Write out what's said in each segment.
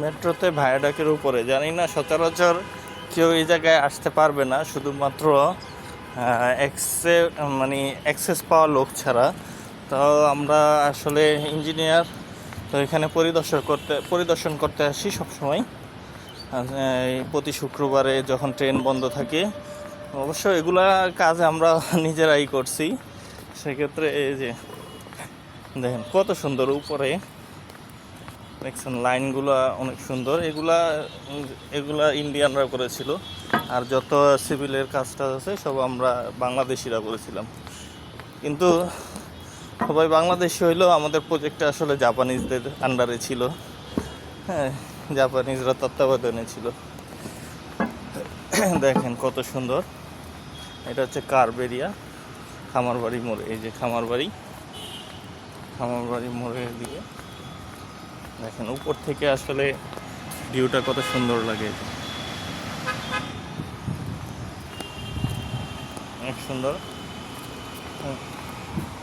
মেট্রোতে ভায়াডাকের উপরে জানি না, সচরাচর কেউ এই জায়গায় আসতে পারবে না, শুধুমাত্র মানে অ্যাক্সেস পাওয়া লোক ছাড়া। তো আমরা আসলে ইঞ্জিনিয়ার, তো এখানে পরিদর্শন করতে আসি সবসময়, প্রতি শুক্রবারে যখন ট্রেন বন্ধ থাকে। অবশ্য এগুলা কাজ আমরা নিজেরাই করছি। সেক্ষেত্রে এই যে দেখেন কত সুন্দর উপরে দেখছেন, লাইনগুলো অনেক সুন্দর। এগুলা ইন্ডিয়ানরা করেছিল, আর যত সিভিলের কাজটা আছে সব আমরা বাংলাদেশিরা করেছিলাম। কিন্তু সবাই বাংলাদেশি হইলেও আমাদের প্রজেক্টটা আসলে জাপানিজদের আন্ডারে ছিল। হ্যাঁ, জাপানিজরা তত্ত্বাবধানে ছিল। দেখেন কত সুন্দর। এটা হচ্ছে কারবেরিয়া খামারবাড়ি মোড়। এই যে খামারবাড়ি মোড়ের দিকে দেখেন উপর থেকে আসলে ভিউটা কত সুন্দর লাগে, অনেক সুন্দর।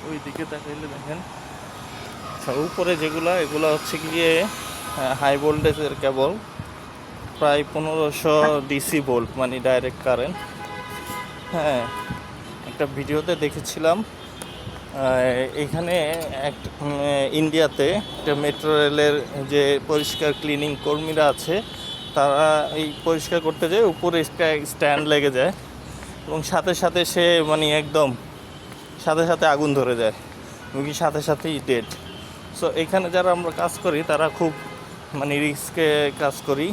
ওই দিকে তাকাইলে দেখেন উপরে এগুলা হচ্ছে গিয়ে হাই ভোল্টেজের কেবল, প্রায় 1500 ডিসি ভোল্ট, মানে ডাইরেক্ট কারেন্ট। হ্যাঁ, একটা ভিডিওতে দেখেছিলাম এখানে ইন্ডিয়াতে একটা মেট্রো রেলের যে পরিষ্কার ক্লিনিং কর্মীরা আছে, তারা এই পরিষ্কার করতে যায়, উপরে স্ট্যান্ড লেগে যায় এবং সাথে সাথে সে মানে একদম সাথে সাথে আগুন ধরে যায়, রুগী সাথে সাথেই ডেড। সো এখানে যারা আমরা কাজ করি তারা খুব মানে রিস্কে কাজ করি,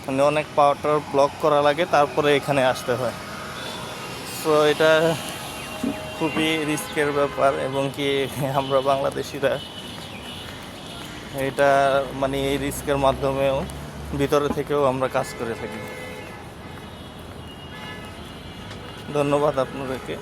মানে অনেক পাওয়ারটার ব্লক করা লাগে, তারপরে এখানে আসতে হয়। সো এটা খুবই রিস্কের ব্যাপার, এবং কি আমরা বাংলাদেশিরা এটা মানে এই রিস্কের মাধ্যমেও ভিতরে থেকেও আমরা কাজ করে থাকি। ধন্যবাদ আপনাদেরকে।